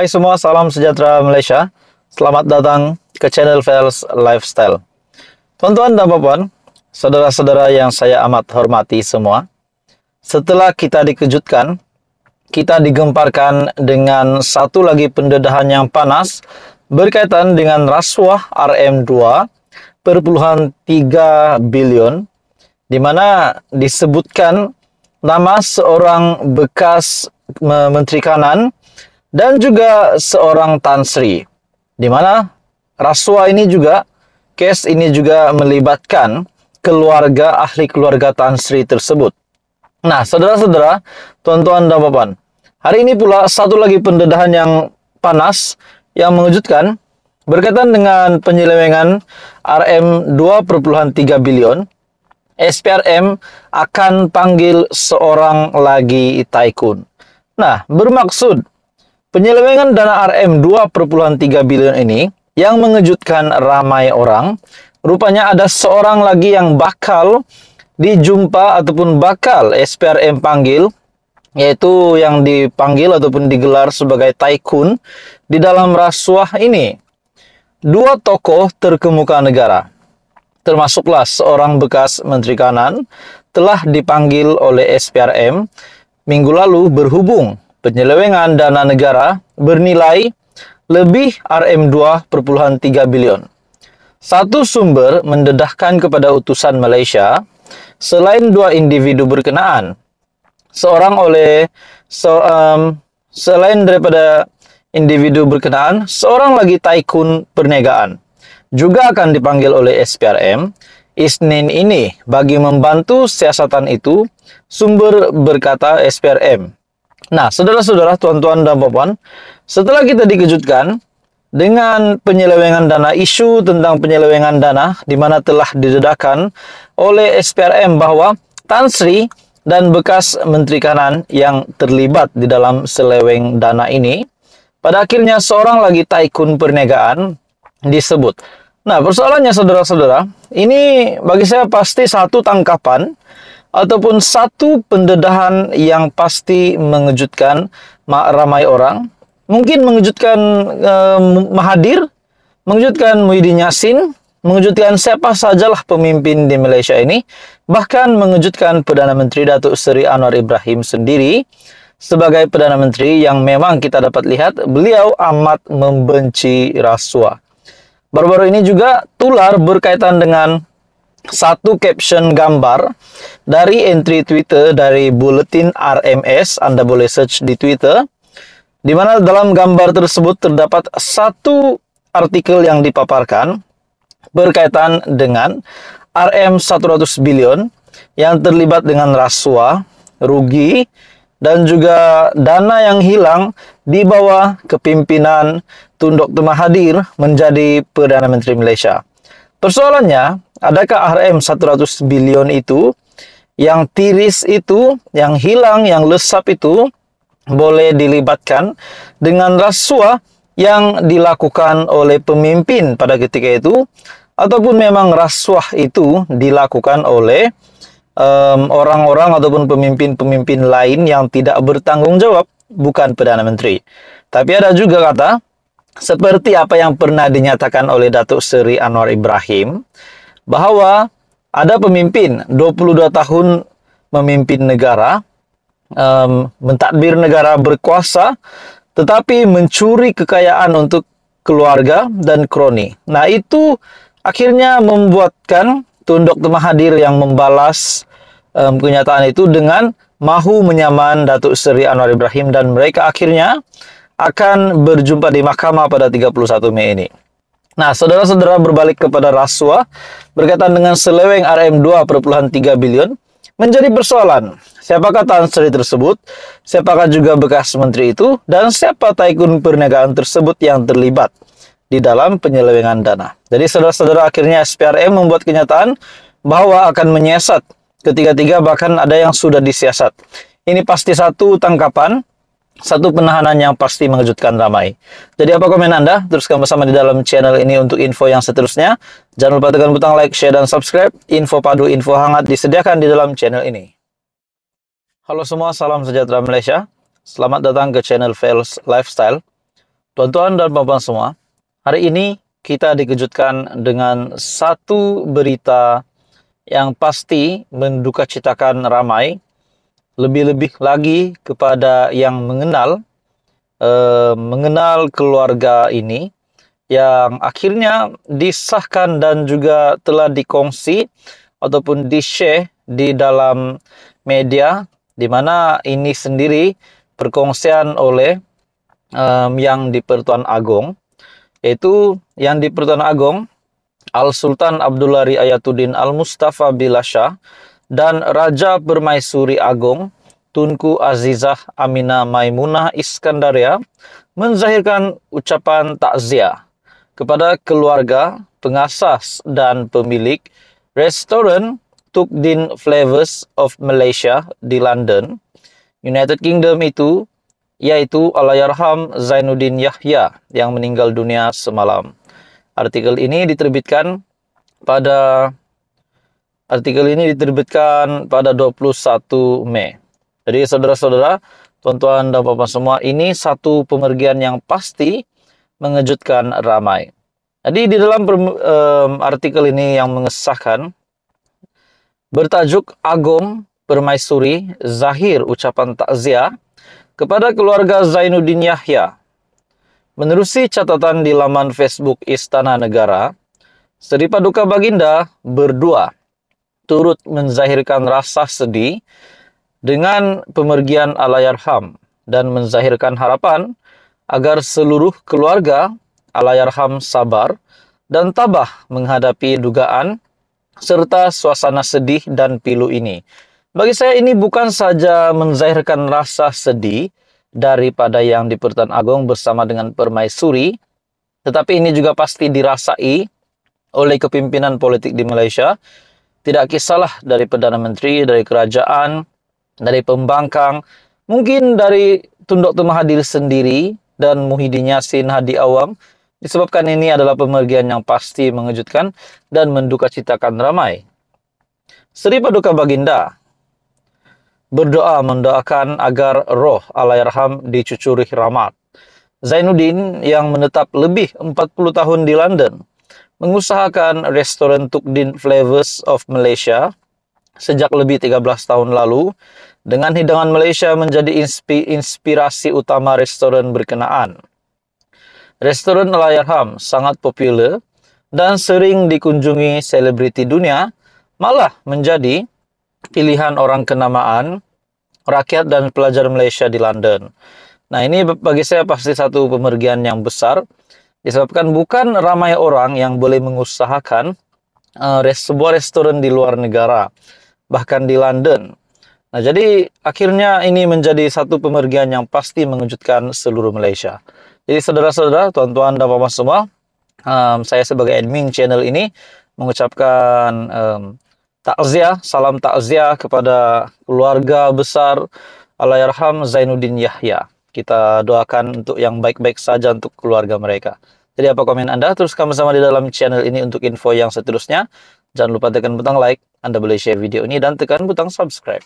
Hai semua, salam sejahtera Malaysia. Selamat datang ke channel Fels Lifestyle. Tuan-tuan dan puan, saudara-saudara yang saya amat hormati semua. Setelah kita dikejutkan, kita digemparkan dengan satu lagi pendedahan yang panas berkaitan dengan rasuah RM2,3 bilion, di mana disebutkan nama seorang bekas Menteri Kanan dan juga seorang Tan Sri, di mana rasuah ini juga, case ini juga melibatkan keluarga, ahli keluarga Tan Sri tersebut. Nah, saudara-saudara, tuan-tuan dan puan, hari ini pula satu lagi pendedahan yang panas, yang mengejutkan, berkaitan dengan penyelewengan RM2,3 bilion. SPRM akan panggil seorang lagi tycoon. Nah, bermaksud penyelewengan dana RM2,3 bilion ini yang mengejutkan ramai orang. Rupanya ada seorang lagi yang bakal dijumpa ataupun bakal SPRM panggil, yaitu yang dipanggil ataupun digelar sebagai tycoon di dalam rasuah ini. Dua tokoh terkemuka negara, termasuklah seorang bekas Menteri Kanan, telah dipanggil oleh SPRM minggu lalu berhubung penyelewengan dana negara bernilai lebih RM2,3 bilion. Satu sumber mendedahkan kepada utusan Malaysia, selain dua individu berkenaan, selain daripada individu berkenaan, seorang lagi tycoon perniagaan juga akan dipanggil oleh SPRM Isnin ini bagi membantu siasatan itu, sumber berkata SPRM. Nah, saudara-saudara, tuan-tuan dan puan, setelah kita dikejutkan dengan penyelewengan dana, isu tentang penyelewengan dana di mana telah didedahkan oleh SPRM bahwa Tan Sri dan bekas Menteri Kanan yang terlibat di dalam seleweng dana ini, pada akhirnya seorang lagi tycoon perniagaan disebut. Nah, persoalannya saudara-saudara, ini bagi saya pasti satu tangkapan ataupun satu pendedahan yang pasti mengejutkan ramai orang. Mungkin mengejutkan Mahathir, mengejutkan Muhyiddin Yassin, mengejutkan siapa sajalah pemimpin di Malaysia ini, bahkan mengejutkan Perdana Menteri Datuk Seri Anwar Ibrahim sendiri sebagai Perdana Menteri yang memang kita dapat lihat beliau amat membenci rasuah. Baru-baru ini juga tular berkaitan dengan satu caption gambar dari entry Twitter dari Buletin RMS, Anda boleh search di Twitter, di mana dalam gambar tersebut terdapat satu artikel yang dipaparkan berkaitan dengan RM100 bilion yang terlibat dengan rasuah, rugi, dan juga dana yang hilang di bawah kepimpinan Tun Dr. Mahathir menjadi Perdana Menteri Malaysia. Persoalannya, adakah RM100 bilion itu, yang tiris itu, yang hilang, yang lesap itu, boleh dilibatkan dengan rasuah yang dilakukan oleh pemimpin pada ketika itu, ataupun memang rasuah itu dilakukan oleh orang-orang ataupun pemimpin-pemimpin lain yang tidak bertanggung jawab, bukan Perdana Menteri. Tapi ada juga kata, seperti apa yang pernah dinyatakan oleh Datuk Seri Anwar Ibrahim, bahwa ada pemimpin 22 tahun memimpin negara, mentadbir negara, berkuasa, tetapi mencuri kekayaan untuk keluarga dan kroni. Nah, itu akhirnya membuatkan Tun Dr. Mahathir yang membalas kenyataan itu dengan mahu menyaman Datuk Seri Anwar Ibrahim, dan mereka akhirnya akan berjumpa di mahkamah pada 31 Mei ini. Nah, saudara-saudara, berbalik kepada rasuah berkaitan dengan seleweng RM2,3 bilion, menjadi persoalan. Siapakah Tan Sri tersebut? Siapakah juga bekas menteri itu? Dan siapa tycoon perniagaan tersebut yang terlibat di dalam penyelewengan dana? Jadi, saudara-saudara, akhirnya SPRM membuat kenyataan bahwa akan menyiasat ketiga-tiga, bahkan ada yang sudah disiasat. Ini pasti satu tangkapan, satu penahanan yang pasti mengejutkan ramai. Jadi apa komen Anda? Teruskan bersama di dalam channel ini untuk info yang seterusnya. Jangan lupa tekan butang like, share, dan subscribe. Info padu, info hangat disediakan di dalam channel ini. Halo semua, salam sejahtera Malaysia. Selamat datang ke channel Fels Lifestyle. Tuan-tuan dan puan-puan semua, hari ini kita dikejutkan dengan satu berita yang pasti mendukacitakan ramai, lebih-lebih lagi kepada yang mengenal keluarga ini yang akhirnya disahkan dan juga telah dikongsi ataupun di-share di dalam media, di mana ini sendiri perkongsian oleh yang di Pertuan Agong, yaitu yang di Pertuan Agong Al-Sultan Abdullari Ayatuddin Al-Mustafa Billah Shah dan Raja Permaisuri Agong Tunku Azizah Aminah Maimunah Iskandaria menzahirkan ucapan takziah kepada keluarga, pengasas dan pemilik restoran Tukdin Flavors of Malaysia di London, United Kingdom itu, yaitu Allahyarham Zainuddin Yahya yang meninggal dunia semalam. Artikel ini diterbitkan pada 21 Mei. Jadi saudara-saudara, tuan-tuan dan puan-puan semua, ini satu pemergian yang pasti mengejutkan ramai. Jadi di dalam artikel ini yang mengesahkan bertajuk Agong Permaisuri Zahir Ucapan Takziah kepada keluarga Zainuddin Yahya. Menerusi catatan di laman Facebook Istana Negara, Seri Paduka Baginda berdua turut menzahirkan rasa sedih dengan pemergian Allahyarham dan menzahirkan harapan agar seluruh keluarga Allahyarham sabar dan tabah menghadapi dugaan serta suasana sedih dan pilu ini. Bagi saya ini bukan saja menzahirkan rasa sedih daripada yang di Pertuan Agong bersama dengan Permaisuri, tetapi ini juga pasti dirasai oleh kepimpinan politik di Malaysia. Tidak kisahlah dari Perdana Menteri, dari kerajaan, dari pembangkang, mungkin dari Tun Dr. Mahathir sendiri dan Muhyiddin Yassin Hadi Awang, disebabkan ini adalah pemergian yang pasti mengejutkan dan mendukacitakan ramai. Seri Paduka Baginda berdoa mendoakan agar roh Allahyarham dicucuri rahmat. Zainuddin yang menetap lebih 40 tahun di London, mengusahakan restoran Tukdin Flavors of Malaysia sejak lebih 13 tahun lalu, dengan hidangan Malaysia menjadi inspirasi utama restoran berkenaan. Restoran Allahyarham sangat popular dan sering dikunjungi selebriti dunia, malah menjadi pilihan orang kenamaan, rakyat dan pelajar Malaysia di London. Nah, ini bagi saya pasti satu pemergian yang besar, disebabkan bukan ramai orang yang boleh mengusahakan sebuah restoran di luar negara, bahkan di London. Nah, jadi akhirnya ini menjadi satu pemergian yang pasti mengejutkan seluruh Malaysia. Jadi saudara-saudara, tuan-tuan dan puan-puan semua, saya sebagai admin channel ini mengucapkan takziah, salam takziah kepada keluarga besar Allahyarham Zainuddin Yahya. Kita doakan untuk yang baik-baik saja untuk keluarga mereka. Jadi apa komen Anda? Teruskan bersama di dalam channel ini untuk info yang seterusnya. Jangan lupa tekan butang like, Anda boleh share video ini dan tekan butang subscribe.